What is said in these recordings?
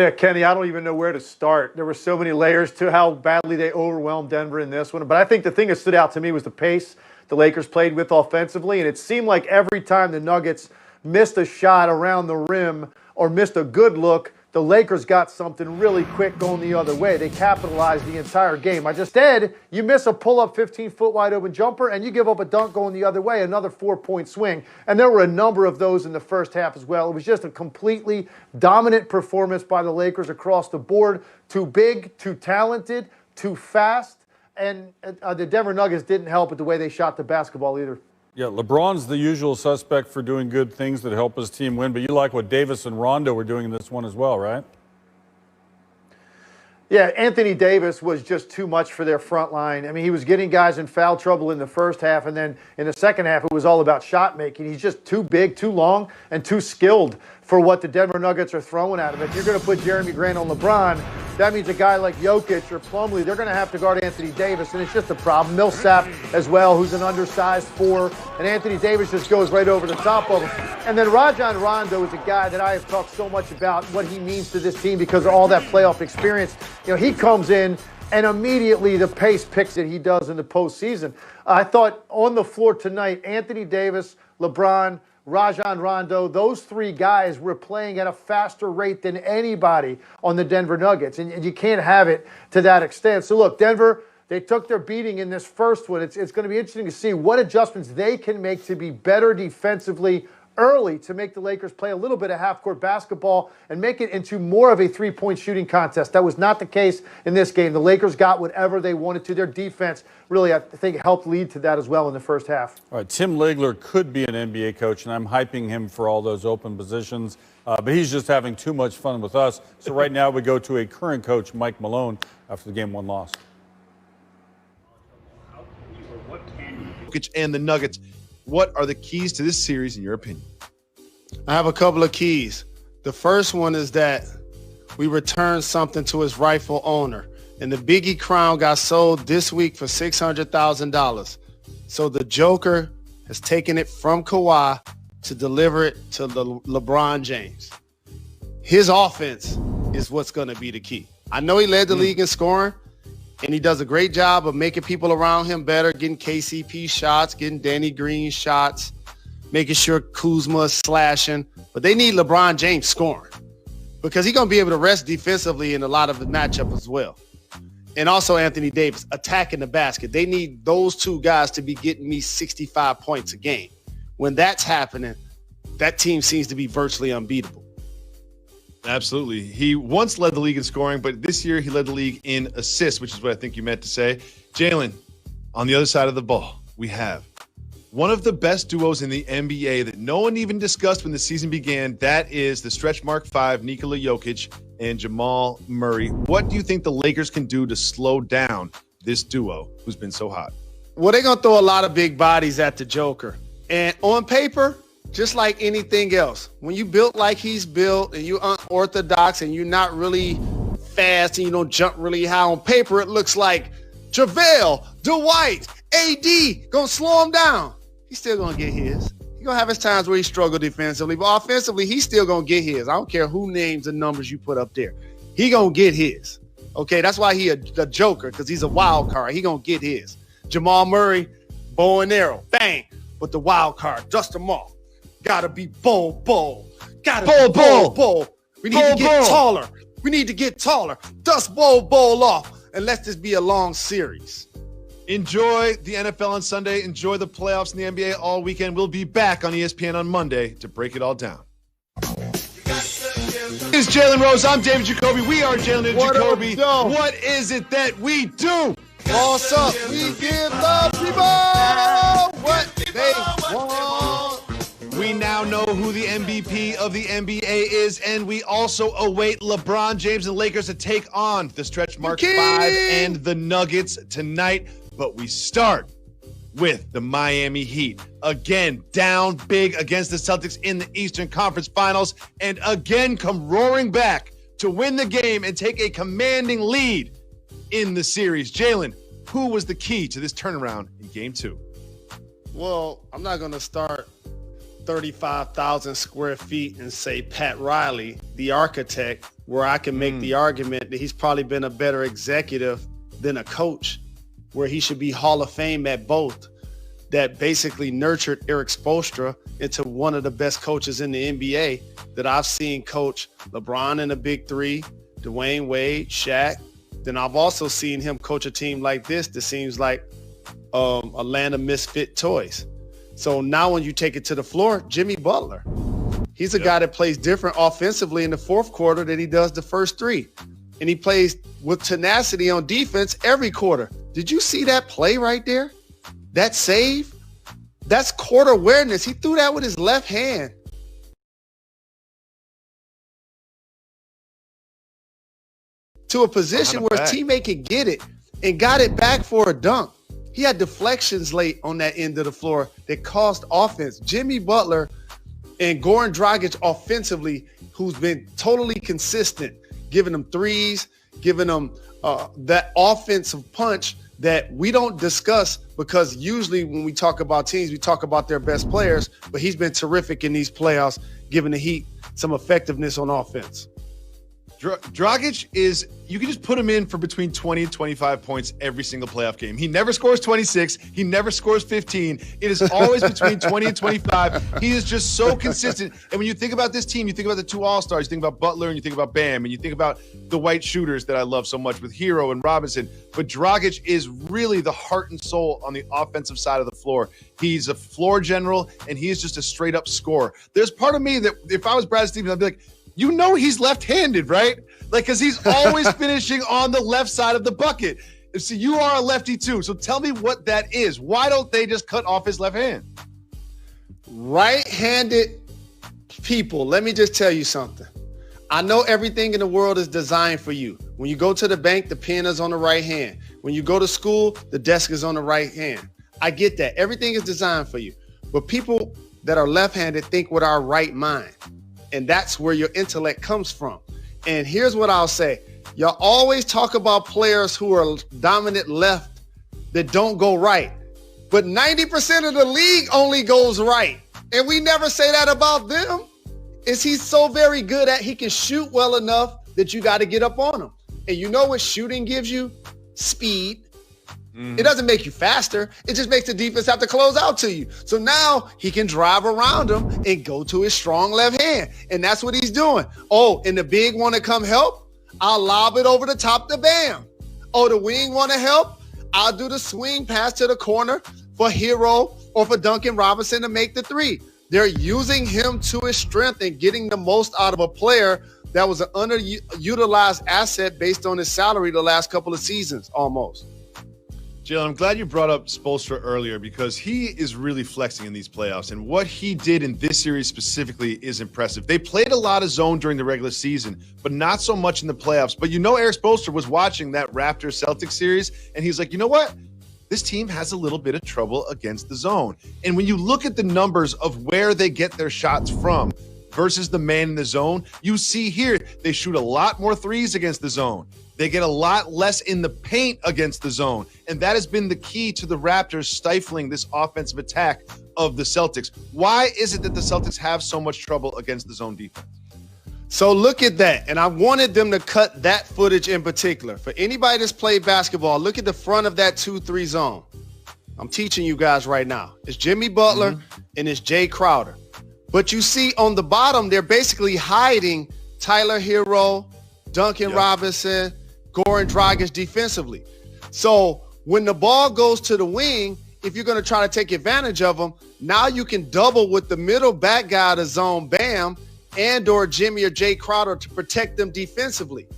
Yeah, Kenny, I don't even know where to start. There were so many layers to how badly they overwhelmed Denver in this one. But I think the thing that stood out to me was the pace the Lakers played with offensively. And it seemed like every time the Nuggets missed a shot around the rim or missed a good look, the Lakers got something really quick going the other way. They capitalized the entire game. Instead, you miss a pull-up 15-foot wide open jumper and you give up a dunk going the other way, another 4-point swing. And there were a number of those in the first half as well. It was just a completely dominant performance by the Lakers across the board. Too big, too talented, too fast. And the Denver Nuggets didn't help with the way they shot the basketball either. Yeah, LeBron's the usual suspect for doing good things that help his team win, but you like what Davis and Rondo were doing in this one as well, right? Yeah, Anthony Davis was just too much for their front line. I mean, he was getting guys in foul trouble in the first half, and then in the second half, it was all about shot making. He's just too big, too long, and too skilled for what the Denver Nuggets are throwing at him. If you're going to put Jeremy Grant on LeBron, that means a guy like Jokic or Plumlee, they're going to have to guard Anthony Davis, and it's just a problem. Millsap as well, who's an undersized four, and Anthony Davis just goes right over the top of him. And then Rajon Rondo is a guy that I have talked so much about what he means to this team because of all that playoff experience. You know, he comes in and immediately the pace picks it. He does in the postseason. I thought on the floor tonight, Anthony Davis, LeBron, Rajon Rondo, those three guys were playing at a faster rate than anybody on the Denver Nuggets. And you can't have it to that extent. So look, Denver, they took their beating in this first one. It's going to be interesting to see what adjustments they can make to be better defensively early to make the Lakers play a little bit of half-court basketball and make it into more of a three-point shooting contest. That was not the case in this game. The Lakers got whatever they wanted to. Their defense really, I think, helped lead to that as well in the first half. All right, Tim Legler could be an NBA coach, and I'm hyping him for all those open positions, but he's just having too much fun with us. So right now we go to a current coach, Mike Malone, after the game one loss. And the Nuggets, what are the keys to this series in your opinion? I have a couple of keys. The first one is that we return something to its rightful owner. And the Biggie crown got sold this week for $600,000. So the Joker has taken it from Kawhi to deliver it to LeBron James. His offense is what's going to be the key. I know he led the league in scoring, and he does a great job of making people around him better, getting KCP shots, getting Danny Green shots, making sure Kuzma is slashing. But they need LeBron James scoring because he's going to be able to rest defensively in a lot of the matchup as well. And also Anthony Davis attacking the basket. They need those two guys to be getting me 65 points a game. When that's happening, that team seems to be virtually unbeatable. Absolutely. He once led the league in scoring, but this year he led the league in assists, which is what I think you meant to say. Jalen, on the other side of the ball, we have one of the best duos in the NBA that no one even discussed when the season began. That is the stretch mark 5, Nikola Jokic and Jamal Murray. What do you think the Lakers can do to slow down this duo who's been so hot? Well, they're going to throw a lot of big bodies at the Joker. And on paper, just like anything else, when you built like he's built and you're unorthodox and you're not really fast and you don't jump really high on paper, it looks like JaVale, Dwight, AD going to slow him down. He's still going to get his. He's going to have his times where he struggled defensively, but offensively, he's still going to get his. I don't care who names the numbers you put up there. He going to get his. Okay, that's why he a Joker, because he's a wild card. He going to get his. Jamal Murray, bow and arrow, bang. But the wild card, dust him off. Got to be bold. Got to be bold. We need to get taller. We need to get taller. Dust bold off, and let this be a long series. Enjoy the NFL on Sunday. Enjoy the playoffs in the NBA all weekend. We'll be back on ESPN on Monday to break it all down. This is Jalen Rose. I'm David Jacoby. We are Jalen and Jacoby. What is it that we do? Boss up. We give the people what they want. We now know who the MVP of the NBA is, and we also await LeBron James and Lakers to take on the stretch mark 5 and the Nuggets tonight. But we start with the Miami Heat. Again, down big against the Celtics in the Eastern Conference Finals, and again come roaring back to win the game and take a commanding lead in the series. Jalen, who was the key to this turnaround in Game 2? Well, I'm not going to start 35,000 square feet and say Pat Riley, the architect, where I can make the argument that he's probably been a better executive than a coach, where he should be Hall of Fame at both, that basically nurtured Eric Spoelstra into one of the best coaches in the NBA that I've seen coach LeBron in the Big Three, Dwayne Wade, Shaq. Then I've also seen him coach a team like this that seems like a land of misfit toys. So now when you take it to the floor, Jimmy Butler, he's a guy that plays different offensively in the fourth quarter than he does the first three. And he plays with tenacity on defense every quarter. Did you see that play right there? That save? That's court awareness. He threw that with his left hand. To a position where his teammate could get it and got it back for a dunk. He had deflections late on that end of the floor that caused offense. Jimmy Butler and Goran Dragic offensively, who's been totally consistent, giving them threes, giving them that offensive punch that we don't discuss, because usually when we talk about teams, we talk about their best players, but he's been terrific in these playoffs, giving the Heat some effectiveness on offense. Dragic is, you can just put him in for between 20 and 25 points every single playoff game. He never scores 26. He never scores 15. It is always between 20 and 25. He is just so consistent. And when you think about this team, you think about the two All-Stars, you think about Butler and you think about Bam, and you think about the white shooters that I love so much with Hero and Robinson. But Dragic is really the heart and soul on the offensive side of the floor. He's a floor general, and he is just a straight-up scorer. There's part of me that if I was Brad Stevens, I'd be like, you know he's left-handed, right? Like, because he's always finishing on the left side of the bucket. So you are a lefty too. So tell me what that is. Why don't they just cut off his left hand? Right-handed people, let me just tell you something. I know everything in the world is designed for you. When you go to the bank, the pen is on the right hand. When you go to school, the desk is on the right hand. I get that. Everything is designed for you. But people that are left-handed think with our right mind. And that's where your intellect comes from. And here's what I'll say. Y'all always talk about players who are dominant left that don't go right. But 90% of the league only goes right. And we never say that about them. Is he's so very good at, he can shoot well enough that you got to get up on him. And you know what shooting gives you? Speed. It doesn't make you faster. It just makes the defense have to close out to you. So now he can drive around him and go to his strong left hand. And that's what he's doing. Oh, and the big want to come help? I'll lob it over the top to Bam. Oh, the wing want to help? I'll do the swing pass to the corner for Hero or for Duncan Robinson to make the three. They're using him to his strength and getting the most out of a player that was an underutilized asset based on his salary the last couple of seasons almost. Jalen, I'm glad you brought up Spoelstra earlier, because he is really flexing in these playoffs. And what he did in this series specifically is impressive. They played a lot of zone during the regular season, but not so much in the playoffs. But you know, Eric Spoelstra was watching that Raptors-Celtics series, and he's like, you know what? This team has a little bit of trouble against the zone. And when you look at the numbers of where they get their shots from versus the man in the zone, you see here they shoot a lot more threes against the zone. They get a lot less in the paint against the zone. And that has been the key to the Raptors stifling this offensive attack of the Celtics. Why is it that the Celtics have so much trouble against the zone defense? So look at that. And I wanted them to cut that footage in particular. For anybody that's played basketball, look at the front of that 2-3 zone. I'm teaching you guys right now. It's Jimmy Butler and it's Jay Crowder. But you see on the bottom, they're basically hiding Tyler Hero, Duncan Robinson, Goran Dragic defensively. So when the ball goes to the wing, if you're going to try to take advantage of them, now you can double with the middle back guy to zone Bam and or Jimmy or Jay Crowder to protect them defensively.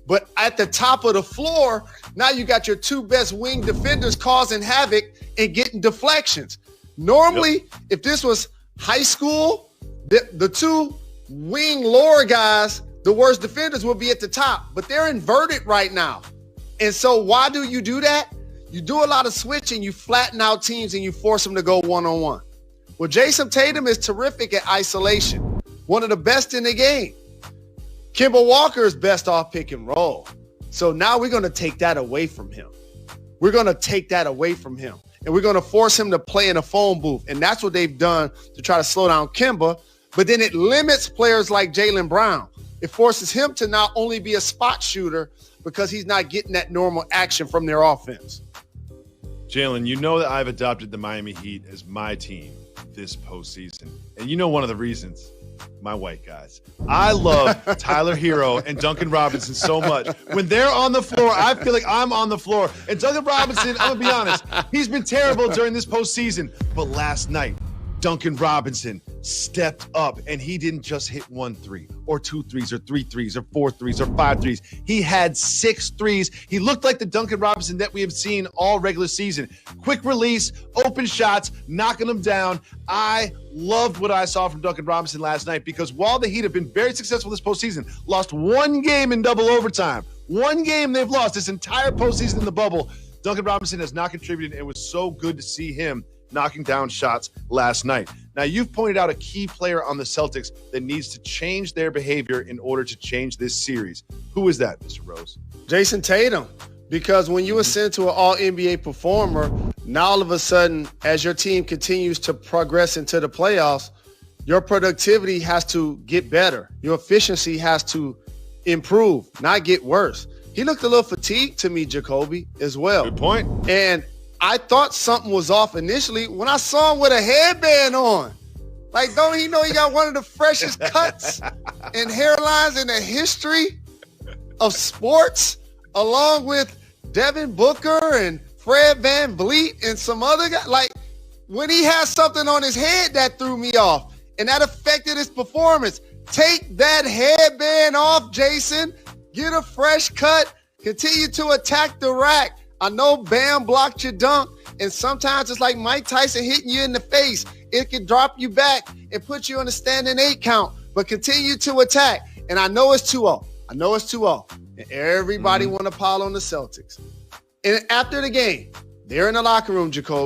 But at the top of the floor, now you got your two best wing defenders causing havoc and getting deflections. Normally, if this was high school, the two wing lower guys, the worst defenders will be at the top, but they're inverted right now. And so why do you do that? You do a lot of switching, you flatten out teams and you force them to go one-on-one. Well, Jason Tatum is terrific at isolation, one of the best in the game. Kemba Walker is best off pick and roll. So now we're going to take that away from him. We're going to take that away from him. And we're going to force him to play in a phone booth. And that's what they've done to try to slow down Kemba. But then it limits players like Jaylen Brown, It forces him to not only be a spot shooter because he's not getting that normal action from their offense. Jalen, you know that I've adopted the Miami Heat as my team this postseason. And you know one of the reasons, my white guys. I love Tyler Hero and Duncan Robinson so much. When they're on the floor, I feel like I'm on the floor. And Duncan Robinson, I'm going to be honest, he's been terrible during this postseason. But last night, Duncan Robinson stepped up, and he didn't just hit 1 3 or 2 threes or 3 threes or 4 threes or 5 threes. He had 6 threes. He looked like the Duncan Robinson that we have seen all regular season. Quick release, open shots, knocking them down. I loved what I saw from Duncan Robinson last night because while the Heat have been very successful this postseason, lost 1 game in double overtime. 1 game they've lost this entire postseason in the bubble. Duncan Robinson has not contributed, and it was so good to see him knocking down shots last night. Now, you've pointed out a key player on the Celtics that needs to change their behavior in order to change this series. Who is that, Mr. Rose? Jason Tatum. Because when you ascend to an all-NBA performer, now all of a sudden, as your team continues to progress into the playoffs, your productivity has to get better. Your efficiency has to improve, not get worse. He looked a little fatigued to me, Jacoby, as well. Good point. And I thought something was off initially when I saw him with a headband on. Like, don't he know he got one of the freshest cuts and hairlines in the history of sports, along with Devin Booker and Fred VanVleet and some other guy? Like, when he has something on his head, that threw me off, and that affected his performance. Take that headband off, Jason. Get a fresh cut. Continue to attack the rack. I know Bam blocked your dunk, and sometimes it's like Mike Tyson hitting you in the face. It can drop you back and put you on a standing 8 count, but continue to attack. And I know it's 2-0. I know it's 2-0. And everybody want to pile on the Celtics. And after the game, they're in the locker room, Jacoby.